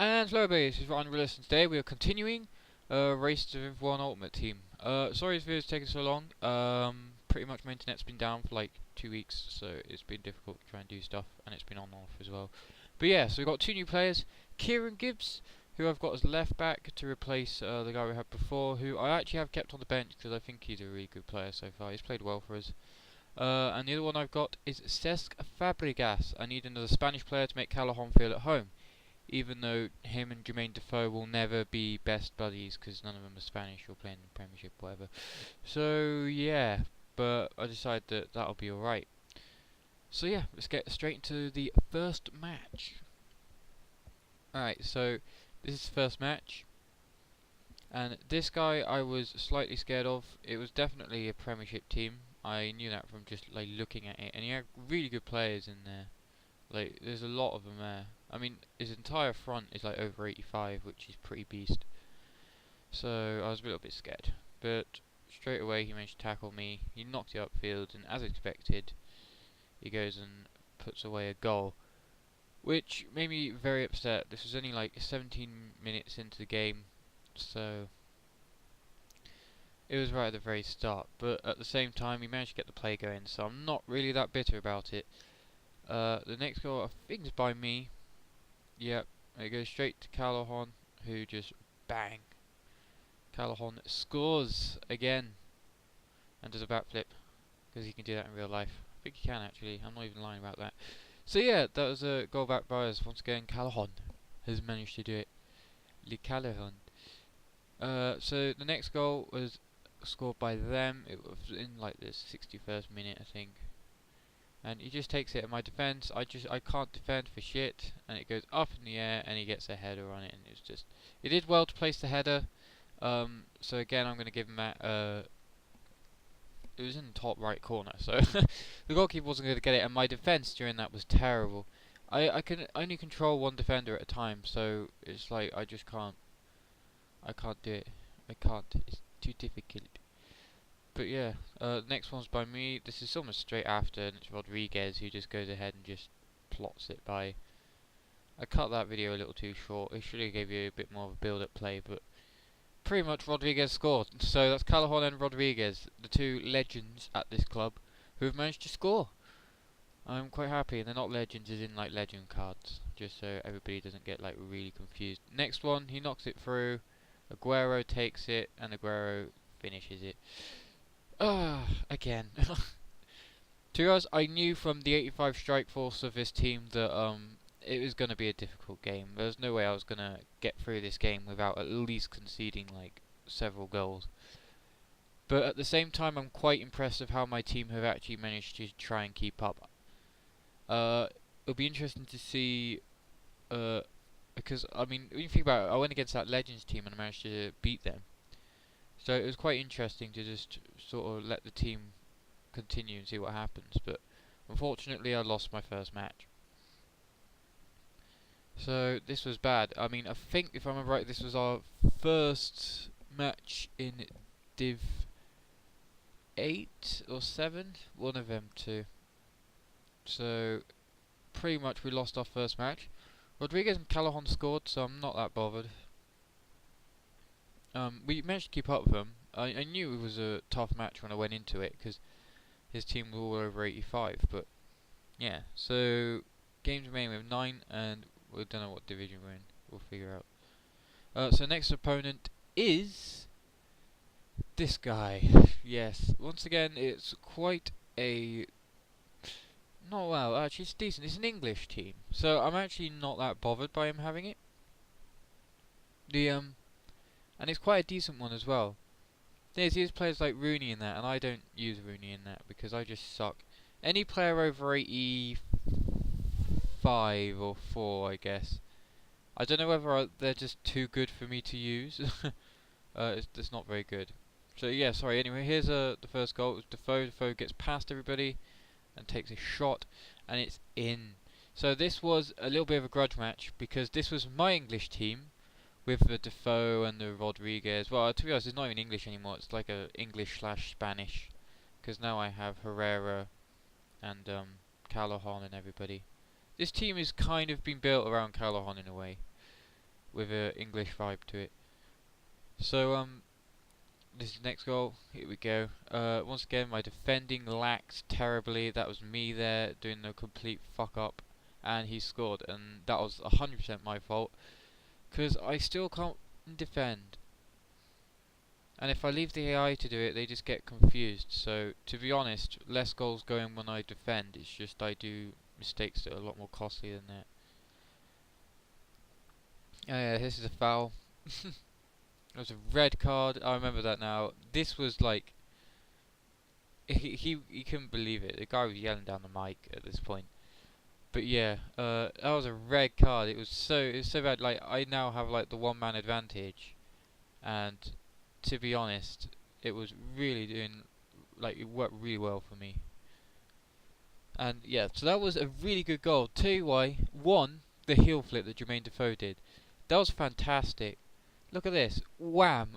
And hello everybody, this is Ryan Willis, and today we are continuing Race to Div 1 Ultimate Team. Sorry this video's taken so long. Pretty much my internet's been down for like 2 weeks, so it's been difficult to try and do stuff, and it's been on and off as well. But yeah, so we've got two new players, Kieran Gibbs, who I've got as left back to replace the guy we had before, who I actually have kept on the bench because I think he's a really good player so far. He's played well for us. And the other one I've got is Cesc Fabregas. I need another Spanish player to make callejon feel at home, even though him and Jermaine Defoe will never be best buddies because none of them are Spanish or playing in the Premiership or whatever. So yeah, but I decided that that'll be alright. So yeah, let's get straight into the first match. Alright, so this is the first match, and this guy I was slightly scared of. It was definitely a Premiership team. I knew that from just like looking at it, and he had really good players in there. Like, there's a lot of them there. I mean, his entire front is like over 85, which is pretty beast. So I was a little bit scared, but straight away he managed to tackle me. He knocked it upfield, and as expected, he goes and puts away a goal, which made me very upset. This was only like 17 minutes into the game, so it was right at the very start. But at the same time, he managed to get the play going, so I'm not really that bitter about it. The next goal, I think, is by me. Yep, it goes straight to callejon, who just bang. Callejon scores again and does a backflip because he can do that in real life. I think he can actually. I'm not even lying about that. So yeah, that was a goal back by us. Once again, callejon has managed to do it. Le callejon. So the next goal was scored by them. It was in like the 61st minute, I think. And he just takes it at my defence. I can't defend for shit, and it goes up in the air, and he gets a header on it, and it's just, he did well to place the header. So again, I'm going to give him that. It was in the top right corner, so the goalkeeper wasn't going to get it, and my defence during that was terrible. I can only control one defender at a time, so it's like I just can't. I can't do it. I can't. It's too difficult. But yeah, the next one's by me. This is almost straight after, and it's Rodriguez who just goes ahead and just plots it by. I cut that video a little too short. It should have gave you a bit more of a build-up play, but pretty much Rodriguez scored. So that's callejon and Rodriguez, the two legends at this club, who have managed to score. I'm quite happy, and they're not legends as in like legend cards, just so everybody doesn't get like really confused. Next one, he knocks it through. Aguero takes it, and Aguero finishes it. Again. To be honest, I knew from the 85 strike force of this team that it was going to be a difficult game. There was no way I was going to get through this game without at least conceding like several goals. But at the same time, I'm quite impressed of how my team have actually managed to try and keep up. It'll be interesting to see, because I mean, when you think about it, I went against that Legends team and I managed to beat them. So it was quite interesting to just sort of let the team continue and see what happens, but unfortunately I lost my first match. So this was bad. I mean, I think if I remember right, this was our first match in Div 8 or 7, one of them two. So pretty much we lost our first match. Rodriguez and callejon scored, so I'm not that bothered. We managed to keep up with them. I knew it was a tough match when I went into it because his team was all over 85. But yeah, so games remaining with 9, and we don't know what division we're in. We'll figure out. So next opponent is this guy. Yes, once again it's quite a. Not well. Actually, it's decent. It's an English team, so I'm actually not that bothered by him having it. And it's quite a decent one as well. There's players like Rooney in that, and I don't use Rooney in that because I just suck. Any player over 85 or 4, I guess. I don't know whether they're just too good for me to use. It's not very good. So yeah, sorry. Anyway, here's the first goal. It was Defoe. Defoe gets past everybody and takes a shot, and it's in. So this was a little bit of a grudge match because this was my English team with the Defoe and the Rodriguez. Well, to be honest, it's not even English anymore. It's like a English/Spanish, because now I have Herrera and callejon and everybody. This team has kind of been built around callejon in a way. with a English vibe to it. So this is the next goal. Here we go. Once again, my defending lacked terribly. That was me there doing the complete fuck up, and he scored, and that was 100% my fault because I still can't defend. And if I leave the AI to do it, they just get confused. So to be honest, less goals going when I defend. It's just I do mistakes that are a lot more costly than that. Oh yeah, this is a foul. It was a red card. I remember that now. This was like he couldn't believe it. The guy was yelling down the mic at this point. But yeah, that was a red card. It was so bad. Like I now have like the one man advantage, and to be honest, it was really doing like it worked really well for me. And yeah, so that was a really good goal. Tell you why. One, the heel flip that Jermaine Defoe did. That was fantastic. Look at this. Wham!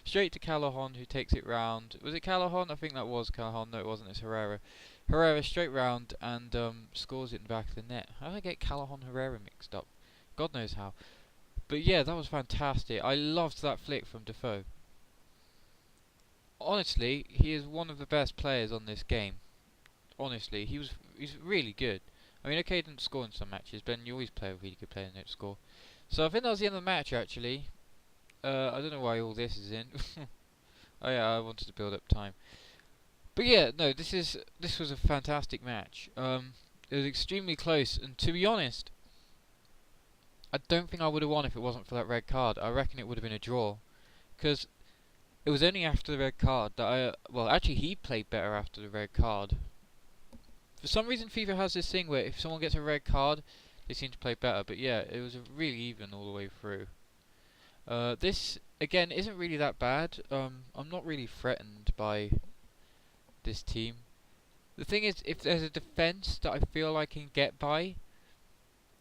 Straight to Callejon, who takes it round. Was it Callejon? I think that was Callejon. No, it wasn't. It's Herrera. Herrera straight round and scores it in the back of the net. How did I get Callejon Herrera mixed up? God knows how. But yeah, that was fantastic. I loved that flick from Defoe. Honestly, he is one of the best players on this game. Honestly, he's really good. I mean, okay, he didn't score in some matches, but you always play a really good player and don't score. So I think that was the end of the match, actually. I don't know why all this is in. Oh yeah, I wanted to build up time. But yeah, no, this was a fantastic match. It was extremely close, and to be honest, I don't think I would have won if it wasn't for that red card. I reckon it would have been a draw, because it was only after the red card that well, actually he played better after the red card. For some reason FIFA has this thing where if someone gets a red card, they seem to play better, but yeah, it was really even all the way through. This, again, isn't really that bad. I'm not really threatened by this team. The thing is, if there's a defence that I feel I can get by,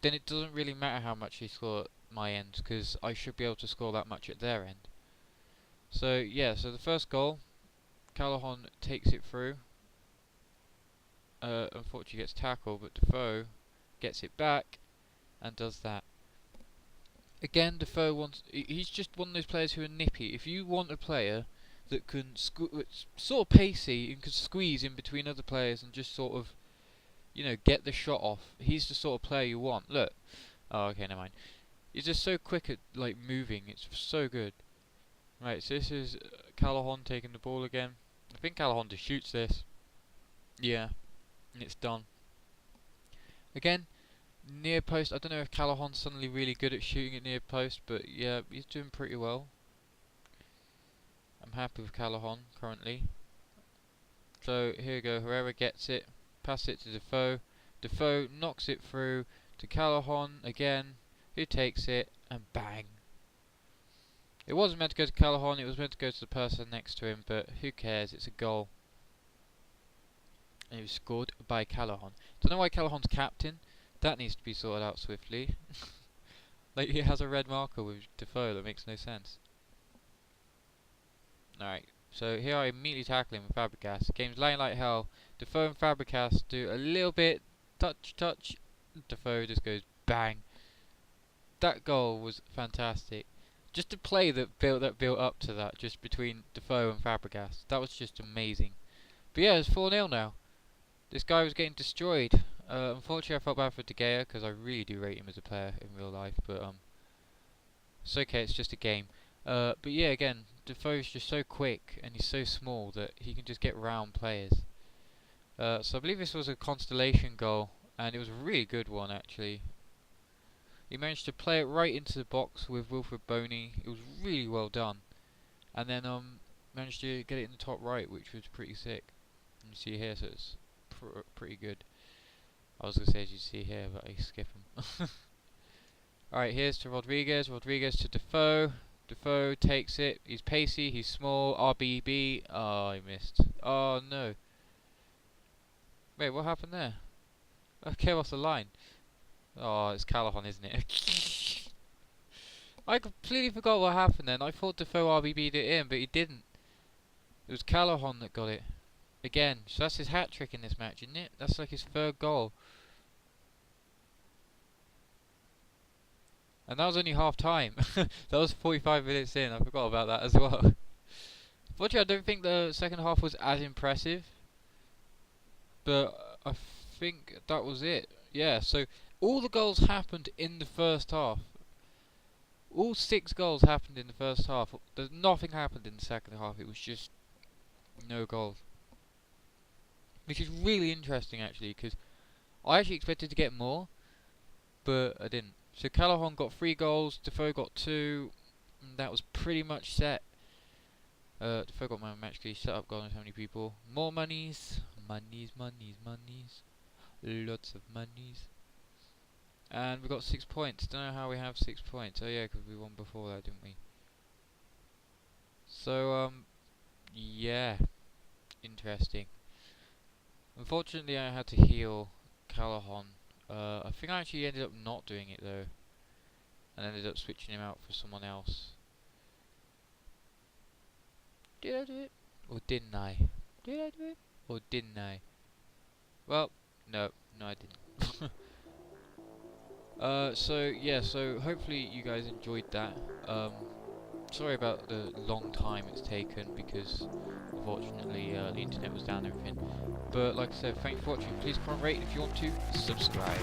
then it doesn't really matter how much they score at my end, because I should be able to score that much at their end. So, yeah, so the first goal, Callejon takes it through. Unfortunately gets tackled, but Defoe gets it back and does that. Again, Defoe he's just one of those players who are nippy. If you want a player that can sort of pacey and can squeeze in between other players and just sort of, you know, get the shot off, he's the sort of player you want. Look. Oh, okay, never mind. He's just so quick at, like, moving. It's so good. Right, so this is Callejon taking the ball again. I think Callejon just shoots this. Yeah. And it's done. Again, near post. I don't know if Callejon's suddenly really good at shooting at near post, but yeah, he's doing pretty well. I'm happy with Callejon currently. So here we go. Herrera gets it, passes it to Defoe. Defoe knocks it through to Callejon again, who takes it and bang. It wasn't meant to go to Callejon. It was meant to go to the person next to him, but who cares? It's a goal. And it was scored by Callejon. Don't know why Callejon's captain. That needs to be sorted out swiftly. Like, he has a red marker with Defoe. That makes no sense. Alright, so here I immediately tackle him with Fabregas. The game's lying like hell. Defoe and Fabregas do a little bit. Touch. Defoe just goes bang. That goal was fantastic. Just the play that built up to that, just between Defoe and Fabregas. That was just amazing. But yeah, it's 4-0 now. This guy was getting destroyed. Unfortunately, I felt bad for De Gea because I really do rate him as a player in real life. But it's okay. It's just a game. But yeah, again, Defoe's just so quick and he's so small that he can just get round players. So I believe this was a constellation goal, and it was a really good one actually. He managed to play it right into the box with Wilfred Boney. It was really well done, and then managed to get it in the top right, which was pretty sick. You see here, so it's pretty good. I was gonna say as you see here, but I skip him. Alright, here's to Rodriguez. Rodriguez to Defoe. Defoe takes it. He's pacey. He's small. RBB. Oh, I missed. Oh no. Wait, what happened there? I came off the line. Oh, it's Callejon, isn't it? I completely forgot what happened then. I thought Defoe RBB'd it in, but he didn't. It was Callejon that got it. Again, so that's his hat-trick in this match, isn't it? That's like his third goal. And that was only half time. That was 45 minutes in. I forgot about that as well. Fortunately, I don't think the second half was as impressive, but I think that was it. Yeah, so all the goals happened in the first half. All 6 goals happened in the first half. There's nothing happened in the second half. It was just no goals, which is really interesting actually, because I actually expected to get more, but I didn't. So callejon got 3 goals, Defoe got 2, and that was pretty much set. Defoe got my match because he set up goals on so many people. More monies, monies, lots of monies. And we got 6 points. Don't know how we have 6 points. Oh yeah, because we won before that, didn't we? So yeah, interesting. Unfortunately, I had to heal callejon. I think I actually ended up not doing it though, and ended up switching him out for someone else. Did I do it? Or didn't I? Did I do it? Or didn't I? Well, no, I didn't. So yeah, so hopefully you guys enjoyed that. Sorry about the long time it's taken because unfortunately the internet was down and everything. But like I said, thanks for watching. Please comment, rate if you want to, subscribe.